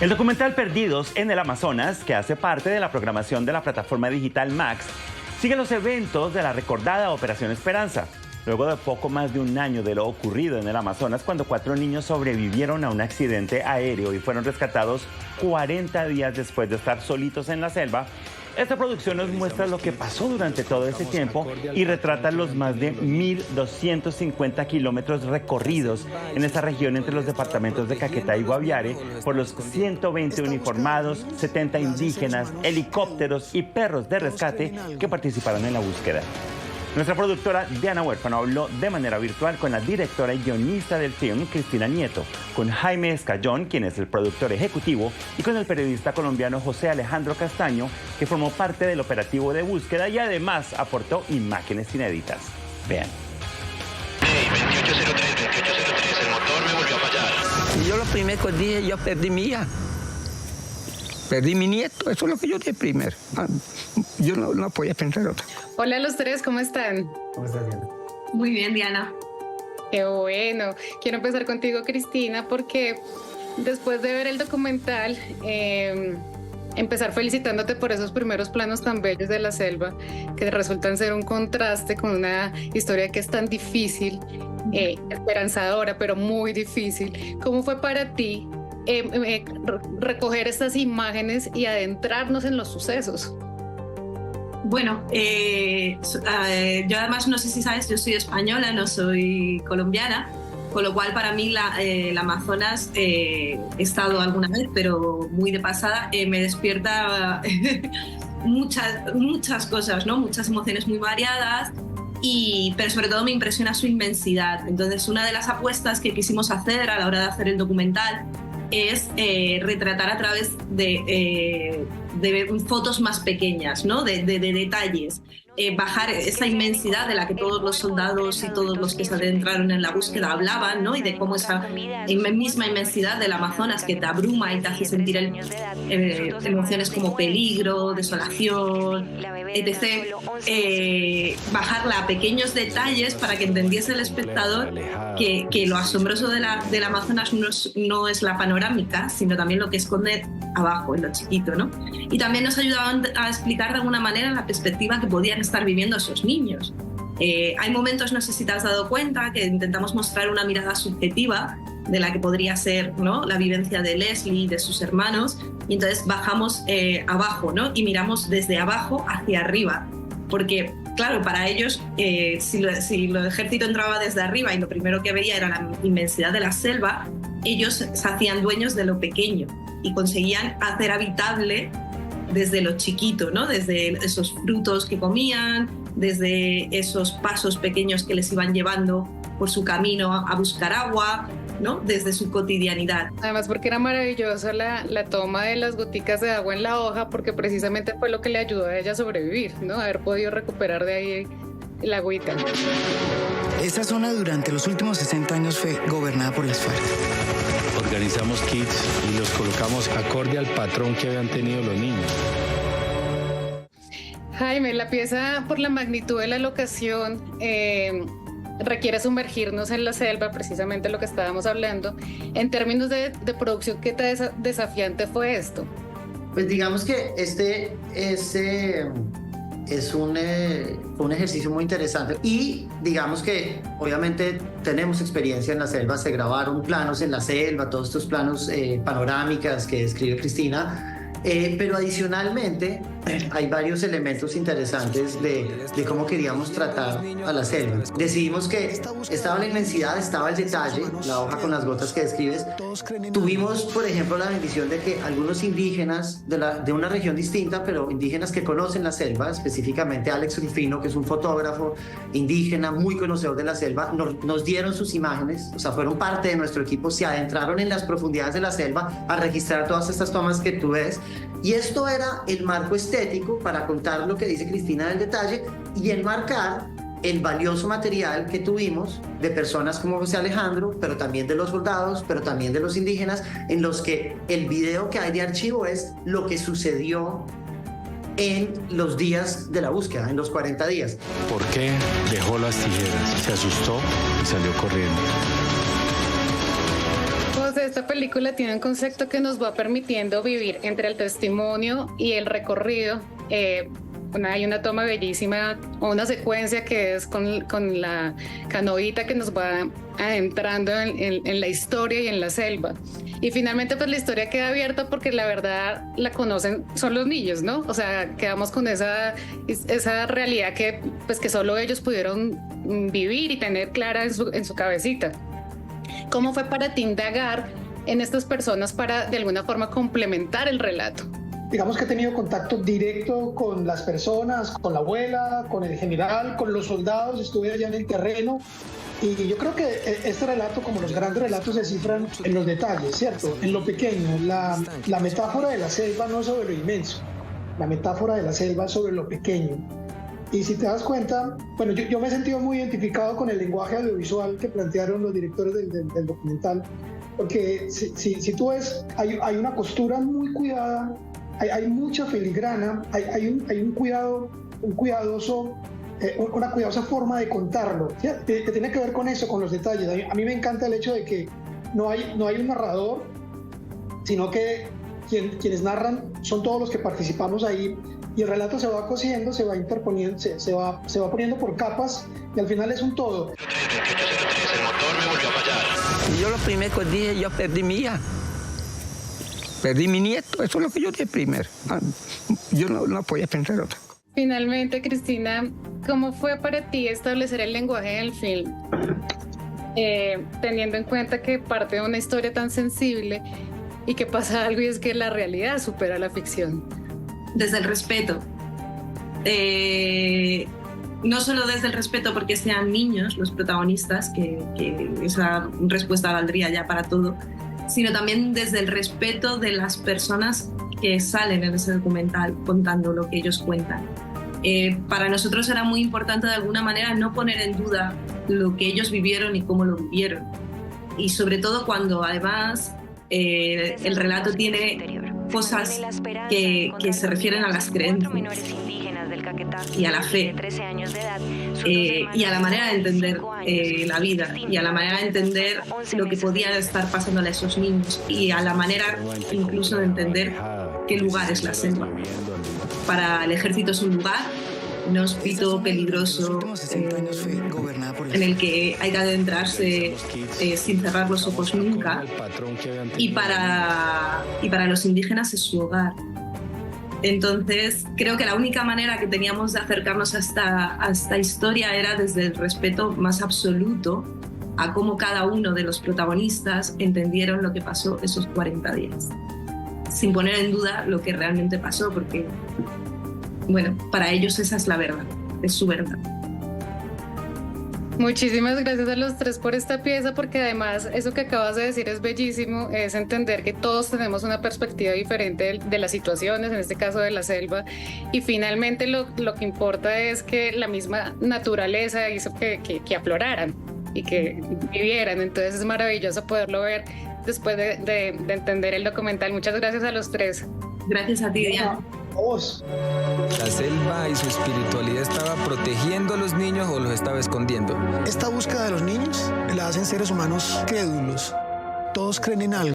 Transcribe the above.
El documental Perdidos en el Amazonas, que hace parte de la programación de la plataforma digital Max, sigue los eventos de la recordada Operación Esperanza. Luego de poco más de un año de lo ocurrido en el Amazonas, cuando 4 niños sobrevivieron a un accidente aéreo y fueron rescatados 40 días después de estar solitos en la selva, esta producción nos muestra lo que pasó durante todo ese tiempo y retrata los más de 1.250 kilómetros recorridos en esta región entre los departamentos de Caquetá y Guaviare por los 120 uniformados, 70 indígenas, helicópteros y perros de rescate que participaron en la búsqueda. Nuestra productora Diana Huérfano habló de manera virtual con la directora y guionista del film, Cristina Nieto, con Jaime Escayón, quien es el productor ejecutivo, y con el periodista colombiano José Alejandro Castaño, que formó parte del operativo de búsqueda y además aportó imágenes inéditas. Vean. Hey, 2803, el motor me volvió a fallar. Y yo los primeros días yo perdí mi hija. Perdí mi nieto, eso es lo que yo dije primero. Yo no podía pensar otra. Hola a los tres, ¿cómo están? ¿Cómo estás, Diana? Muy bien, Diana. Qué bueno. Quiero empezar contigo, Cristina, porque después de ver el documental, empezar felicitándote por esos primeros planos tan bellos de la selva, que resultan ser un contraste con una historia que es tan difícil, esperanzadora, pero muy difícil. ¿Cómo fue para ti recoger estas imágenes y adentrarnos en los sucesos? Bueno, yo además no sé si sabes, yo soy española, no soy colombiana, con lo cual para mí el Amazonas, he estado alguna vez, pero muy de pasada, me despierta muchas cosas, ¿no? Muchas emociones muy variadas, pero sobre todo me impresiona su inmensidad. Entonces, una de las apuestas que quisimos hacer a la hora de hacer el documental es retratar a través de fotos más pequeñas, ¿no? de detalles, bajar esa inmensidad de la que todos los soldados y todos los que se adentraron en la búsqueda hablaban, ¿no? Y de cómo esa misma inmensidad del Amazonas que te abruma y te hace sentir emociones como peligro, desolación, etc. Bajarla a pequeños detalles para que entendiese el espectador que lo asombroso del Amazonas no es la panorámica, sino también lo que esconde abajo, en lo chiquito, ¿no? Y también nos ayudaban a explicar de alguna manera la perspectiva que podían estar viviendo esos niños. Hay momentos, no sé si te has dado cuenta, que intentamos mostrar una mirada subjetiva de la que podría ser, ¿no? La vivencia de Leslie y de sus hermanos, y entonces bajamos abajo, ¿no? Y miramos desde abajo hacia arriba, porque claro, para ellos, si el ejército entraba desde arriba y lo primero que veía era la inmensidad de la selva, ellos se hacían dueños de lo pequeño y conseguían hacer habitable desde lo chiquito, ¿no? Desde esos frutos que comían, desde esos pasos pequeños que les iban llevando por su camino a buscar agua, ¿no? Desde su cotidianidad. Además, porque era maravillosa la toma de las goticas de agua en la hoja, porque precisamente fue lo que le ayudó a ella a sobrevivir, ¿no? Haber podido recuperar de ahí el agüita. Esta zona durante los últimos 60 años fue gobernada por las FARC. Organizamos kits y los colocamos acorde al patrón que habían tenido los niños. Jaime, la pieza, por la magnitud de la locación, requiere sumergirnos en la selva, precisamente lo que estábamos hablando. En términos de producción, ¿qué tan desafiante fue esto? Pues digamos que este es un ejercicio muy interesante y digamos que obviamente tenemos experiencia en la selva, se grabaron planos en la selva, todos estos planos panorámicas que describe Cristina, pero adicionalmente hay varios elementos interesantes de cómo queríamos tratar a la selva. Decidimos que estaba la inmensidad, estaba el detalle, la hoja con las gotas que describes. Tuvimos, por ejemplo, la bendición de que algunos indígenas de una región distinta, pero indígenas que conocen la selva, específicamente Alex Rufino, que es un fotógrafo indígena muy conocedor de la selva, nos dieron sus imágenes, o sea, fueron parte de nuestro equipo, se adentraron en las profundidades de la selva a registrar todas estas tomas que tú ves. Y esto era el marco estético para contar lo que dice Cristina del detalle y enmarcar el valioso material que tuvimos de personas como José Alejandro, pero también de los soldados, pero también de los indígenas, en los que el video que hay de archivo es lo que sucedió en los días de la búsqueda, en los 40 días. ¿Por qué dejó las tijeras? Se asustó y salió corriendo. José, esta película tiene un concepto que nos va permitiendo vivir entre el testimonio y el recorrido. Hay una toma bellísima, o una secuencia que es con la canoita que nos va adentrando en la historia y en la selva. Y finalmente pues la historia queda abierta porque la verdad la conocen son los niños, ¿no? O sea, quedamos con esa realidad que solo ellos pudieron vivir y tener clara en su cabecita. ¿Cómo fue para ti indagar en estas personas para de alguna forma complementar el relato? Digamos que he tenido contacto directo con las personas, con la abuela, con el general, con los soldados, estuve allá en el terreno y yo creo que este relato, como los grandes relatos, se cifran en los detalles, ¿cierto? En lo pequeño. La metáfora de la selva no es sobre lo inmenso, la metáfora de la selva es sobre lo pequeño. Y si te das cuenta, bueno, yo me he sentido muy identificado con el lenguaje audiovisual que plantearon los directores del documental, porque si tú ves, hay una costura muy cuidada, hay mucha filigrana, hay un cuidado, una cuidadosa forma de contarlo, ¿sí? Que tiene que ver con eso, con los detalles. A mí me encanta el hecho de que no hay un narrador, sino que quienes narran son todos los que participamos ahí, y el relato se va cosiendo, se va interponiendo, se va poniendo por capas, y al final es un todo. 2803, el motor me volvió a fallar. Y yo lo primero que dije, yo perdí mi hija. Perdí mi nieto, eso es lo que yo dije primero. Yo no podía pensar otra cosa. Finalmente, Cristina, ¿cómo fue para ti establecer el lenguaje del film? Teniendo en cuenta que parte de una historia tan sensible y que pasa algo y es que la realidad supera la ficción. Desde el respeto. No solo desde el respeto porque sean niños los protagonistas, que esa respuesta valdría ya para todo, sino también desde el respeto de las personas que salen en ese documental contando lo que ellos cuentan. Para nosotros era muy importante de alguna manera no poner en duda lo que ellos vivieron y cómo lo vivieron. Y sobre todo cuando además el relato tiene cosas que se refieren a las creencias y a la fe y a la manera de entender la vida y a la manera de entender lo que podía estar pasando a esos niños y a la manera incluso de entender qué lugar es la selva. Para el ejército es un lugar inhóspito, peligroso, en el que hay que adentrarse sin cerrar los ojos nunca, y para los indígenas es su hogar. Entonces creo que la única manera que teníamos de acercarnos a esta historia era desde el respeto más absoluto a cómo cada uno de los protagonistas entendieron lo que pasó esos 40 días, sin poner en duda lo que realmente pasó, porque bueno, para ellos esa es la verdad, es su verdad. Muchísimas gracias a los tres por esta pieza, porque además eso que acabas de decir es bellísimo, es entender que todos tenemos una perspectiva diferente de las situaciones, en este caso de la selva, y finalmente lo que importa es que la misma naturaleza hizo que afloraran y que vivieran. Entonces es maravilloso poderlo ver después de entender el documental. Muchas gracias a los tres. Gracias a ti, Diana. La selva y su espiritualidad estaba protegiendo a los niños o los estaba escondiendo. Esta búsqueda de los niños la hacen seres humanos crédulos. Todos creen en algo.